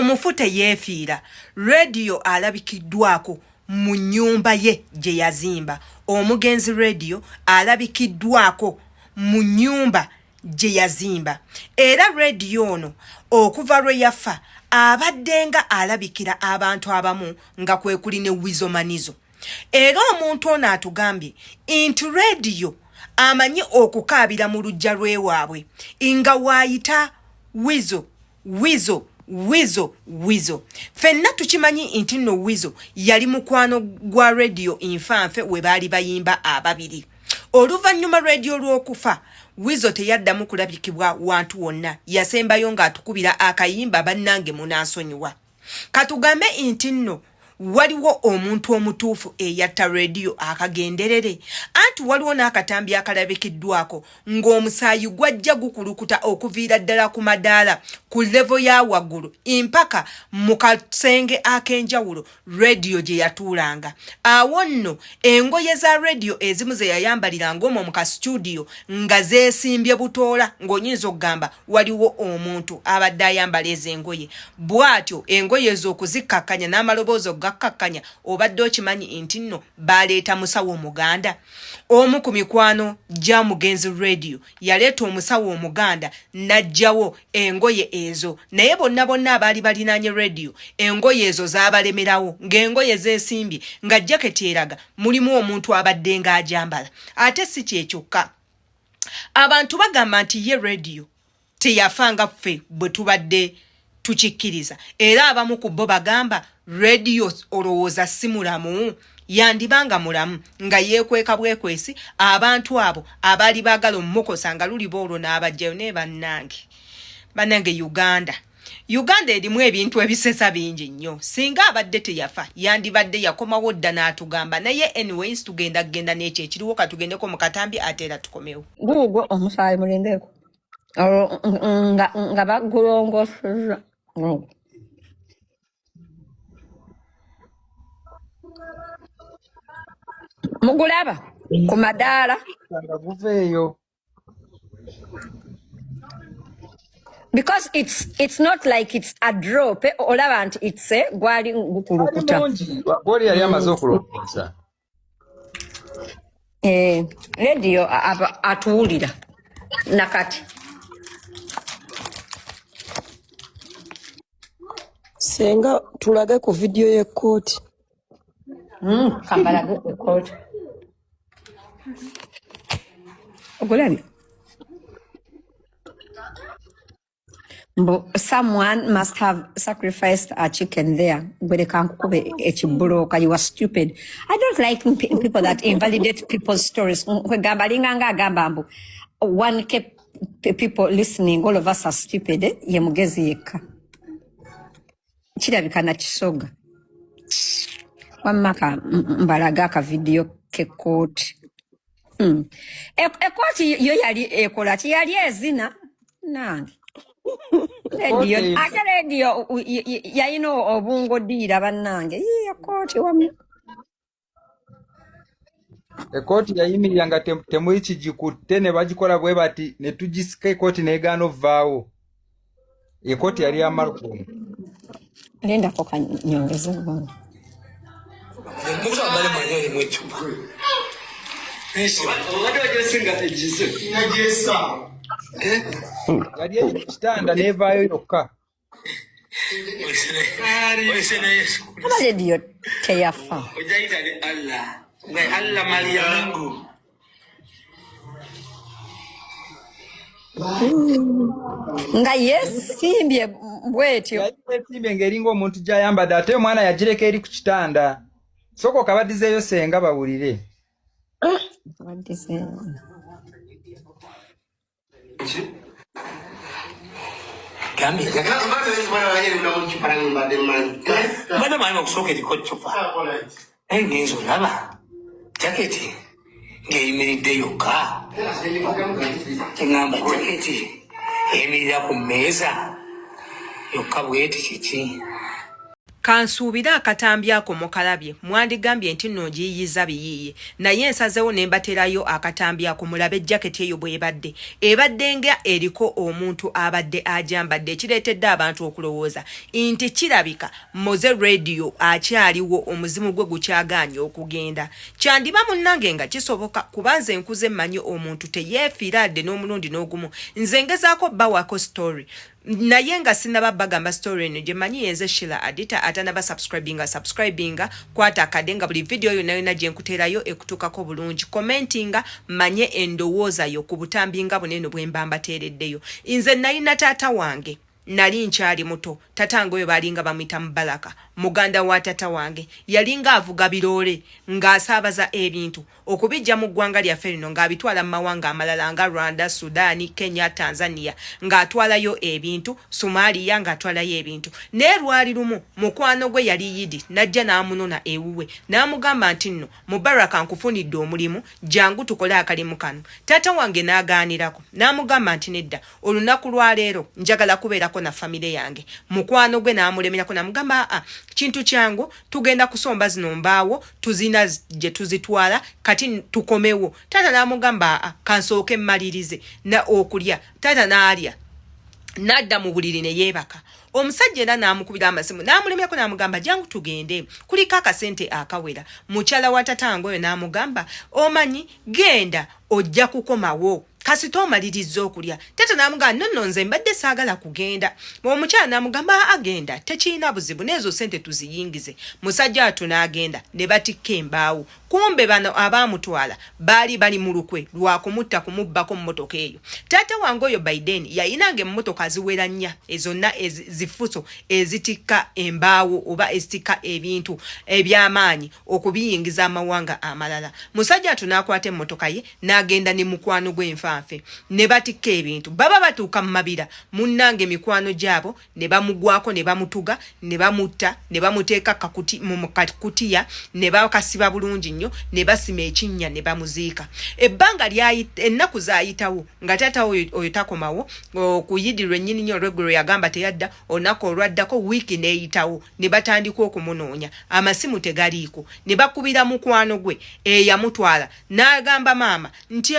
omufu teyeefiira. Radio alabikiddwako mu nnyumba ye gye yazimba. Omugenzi radio alabikiddwako mu nnyumba gye yazimba. Era radio ono okuva lwe yafa abaddenga alabikira abantu abamu nga kwe kuli ne Wizo Manizo. Era omuntu ono atugambye nti radio amanyi okukaabira mu lujja lw'ewaabwe nga waayita Wizo. Fenna tukimanyi nti nno Wizo yali mukwano gwa radio Infanfe we baali bayimba ababiri. Oluvannyuma radio lw'okufa Wizo teyaddamu kulabikibwa wantu wonna, yasembayo ng'atukubira akayimba bannange munansonyiwa. Katugambe nti nno waliwo omuntu omutuufu eyatta radio akagenderere, anti waliwo n'akatambi akalabikiddwako ng'omusaayi gwajja gukulukuta okuviira ddala ku madaala ku levo ya waggulu impaka mu kasenge ak'enjawulo radio gye yatuulanga. Awo nno engoye za radio ezimu ze yayambaliranga omwo mu ka studio nga zeesimbye butoola, ng'onyinza okugamba waliwo omuntu abadde ayambala ezo engoye. Bw'atyo engoye ez'okuzikkakkanya n'amaloboozi gakkakanya obadde okimanyi nti nno baleeta musawo omuganda. Omu ku mikwano gya mugenzi radio yaleeta omusawo omuganda n'ajjawo engoye ezo, naye bonna abaali balinaanye radio engoye ezo zaabalemerawo ng'engoye zeesimbye nga jaketi eraga mulimu omuntu abadde ng'ajambala. Ate si kyekyokka, abantu bagamba nti ye radio teyafanga ffe bwe tubadde tukikkiriza, era abamu ku bo bagamba radio olowooza si mulamu, yandibanga mulamu nga yeekweka bwekwesi abantu abo abaali baagala omumokosa nga luliba olwo n'abajjayo ne bannange Uganda erimu ebintu ebisesa bingi nnyo. Singa abadde teyafa yandibadde yakomawo dda n'atugamba, naye anyways tugenda n'ekyo ekiriwo, katugendeko mu katambi ate era tukomewo. Guugwo omusaayi mulindeeko nga bagulongoseza mugulaba ku madaala guveeyo. because it's not like it's a drop. Olaba nti it's gwali gukulukuta. Gwali yali amaze okulowooza. Radio atuwulira nakati. Senga tulage ku video y'ekkooti. Kambalage ekkooti. Ogulabi. Someone must have sacrificed a chicken there. You are stupid. I don't like people that invalidate people's stories. One kept people listening, all of us are stupid. Yemugezi yeka. Chirabika na kisoga. Wamaka mbalaga ka video ke court. Ekoti yo yali ekola ti yali ezina nange. Radio ate radio yayino obungo dira bannange ekoti wamwe. Ekoti yayimirira nga temuyi kijikutte ne bagikola bwe bati ne tugisika ekoti neegaana ovaawo. Ekoti yali ya Malcolm. Nenda ko kanyongeza bwana. Musa bale manyoni mwechupa. Watu wajesinga ejizo. Inajesa. Yali eri kitanda neevaayo yokka. Oisene Yesu. Kama radio teyafa. Ojaita ni Allah. Na Allah mali ya Mungu. Nga yesimbye bwetyo. Yesimbye ng'eringa omuntu gy'ayambadde ate omwana yagireka eri ku kitanda. Soko kabadizeeyo senga bawulire. Kabadizeeyo. Kami bana mali okusoka eriko cupa ngenzo laba jaketi ng'eyimiridde yokka teŋŋamba jaketi eyimirira ku mmeeza yokka bweti kiki. kansuubira akatambi ako mukalabye mwandigambye nti nno ngiyiyiza biyiiye naye nsazewo ne mbaterayo akatambi ako mulabe jaketi eyo bw'ebadde ebadde nga eriko omuntu abadde ajambadde ekireetedde abantu okulowooza nti kirabika Moze Radio akyaliwo omuzimu gwe gukyagaanye okugenda kyandiba munnange nga kisoboka kubanze nkuze mmanyi omuntu teyeefiiradde n'omulundi n'ogumu nze ngezaako bawako story naye nga sinaba bagamba story eno gye manyi yenze Sheila Adita atanaba subscribinga kwata akadenga buli video yonna gye nkuteerayo ekutuukako bulungi commentinga manye endowooza yo ku butambinga bunene bwe mba mbateereddeyo nze nalina taata wange nali nkyali muto tatange oyo balinga bamuyita Mubaraka muganda wa tata wange yalinga avuga biroole ng'asaabaza ebintu okubijja mu ggwanga lyaffe lino ng'abitwala mu mawanga amalala nga Rwanda, Sudaani, Kenya, Tanzania ng'atwalayo ebintu, Somalia ng'atwalayo ebintu. Ne lwali lumu mukwano gwe yali Yidi najja n'amunona ewuwe n'amugamba nti nno Mubaraka nkufunidde omulimu jangu tukole akalimu kano. Tata wange n'agaanirako n'amugamba nti nedda olunaku lwa leero njagala kubeerako na famire yange. Mukwano gwe n'amulemerako n'amugamba kintu kyangu tugenda kusomba zino mbaawo tuzina je tuzitwala kati tukomewo. Tata n'amugamba kansooke mmalirize na okulya. Tata n'alya nadda mu buliri ne yeebaka. Omusajja era n'amukubira amasimu n'amulemyako n'amugamba jangu tugende kuliko akasente akawera. Mukyala wa tatange oyo n'amugamba omanyi genda ojja kukomawo kasito omaliriza okulya. Tata n'amugamba nno nze mbadde saagala kugenda. Omukyala n'amugamba agenda tekirina buzibu n'ezo sente tuziyingize. Musajja atu n'agenda ne batikka embaawo. Kumbe bano abaamutwala bali mu lukwe lwa kumutta kumubbako mu mmotoka eyo. Tata wange oyo Biden yayinanga emmotoka ziwera nnya ezonna zifuso ezitikka embaawo oba ezitikka ebintu ebyamaanyi okubiyingiza amawanga amalala. Musajja atu n'akwata emmotoka ye n'agenda ne mukwano gw'enfanfe ne batikka ebintu. Baba batuuka mu mabira munnange mikwano gyabo ne bamugwako ne bamutuga ne bamutta ne bamuteeka mu kakutiya ne bakasiba bulungi nnyo ne basima ekinnya ne bamuziika. Ebbanga ennaku zaayitawo nga tata oyo takomawo okuyidirwa ennyini nnyo Olweggulo yagamba teyadda. Olunaku olwaddako wiiki neeyitawo ne batandika okumunoonya amasimu tegaliiko ne bakubira mukwano gwe eyamutwala n'agamba maama nti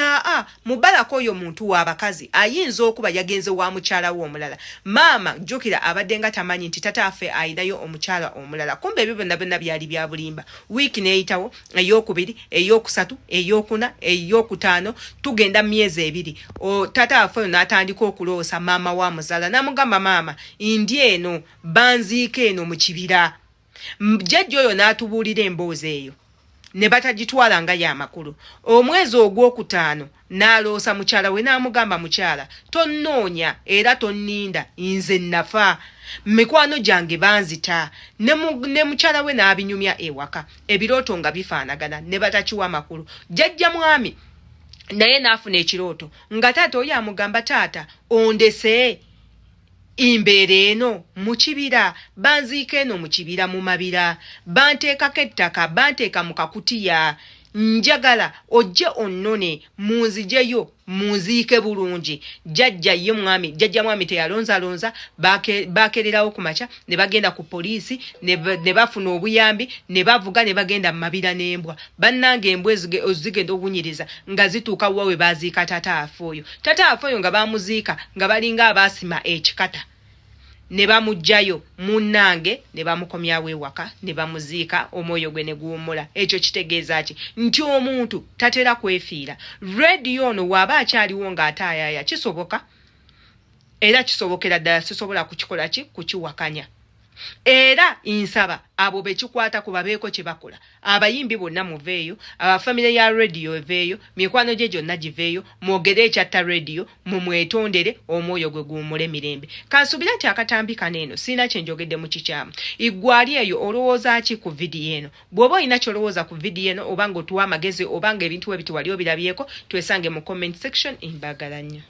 Mubaraka oyo muntu w'abakazi ayinza okuba yagenze wa mukyala we omulala. Maama jjukira abadde nga tamanyi nti tata affe ayinayo omukyala omulala. Kumbe ebyo byonna byali bya bulimba. Wiiki neeyitawo eyokubiri eyokusatu eyokuna eyokutaano tugenda myezi 2. Tata affe n'atandika okuloosa maama wa muzala n'amugamba maama ndi eno banziika eno mu kibira. Jjajja oyo n'atubuulira emboozi eyo ne batagitwala nga y'amakulu. Omwezi ogwokutaano n'aloosa mukyala we n'amugamba mukyala tonnoonya era tonninda nze nafa mikwano gyange banzita. Ne mukyala we n'abinyumya ewaka ebirooto nga bifaanagana ne batakiwa makulu. Jjajja mwami naye n'afuna ekirooto nga taata oyo amugamba taata ondese imbeera eno mu kibira banziika eno mu kibira mu mabira banteekako ettaka banteeka mu kakutiya njagala ojje onnone munzijeyo munziike bulungi. Jjajja mwami teyalonzalonza bakererawo ku makya ne bagenda ku poliisi ne bafuna obuyambi ne bavuga ne bagenda mu mabira n'embwa. Bannange embwa zigenda okunyiriza nga zituuka wawe baziika tata afe oyo. Tata afe oyo nga bamuziika nga balinga abaasima ekikata ne bamugjayo munnange ne bamukomyawo ewaka ne bamuziika omwoyo gwe ne guwummula. Ekyo kitegeeza ki nti omuntu tatera kwefiira. Radio ono waaba akyaliwo ng'ataayaaya kisoboka era kisobokera ddala sisobola kukikola kukiwakanya. Era insaba abo bekikwata ku babeeko kye bakola. Abayimbi bonna muveeyo, abafamile ya radio eveeyo, mikwano gye gyonna giveeyo, mwogere ekyatta radio, mumwetondere omwoyo gwe guwummule mirembe. Kansubira nti akatambi kaneeno sirina kye njogedde mu kikyamu. Iggwali eyo olowooza ki ku vidiyo eno? Bw'oba olina kyolowooza ku vidiyo eno oba ng'otuwa amagezi oba ng'ebintu we biti wali obirabyeko twesange mu comment section. Mbagala nnyo.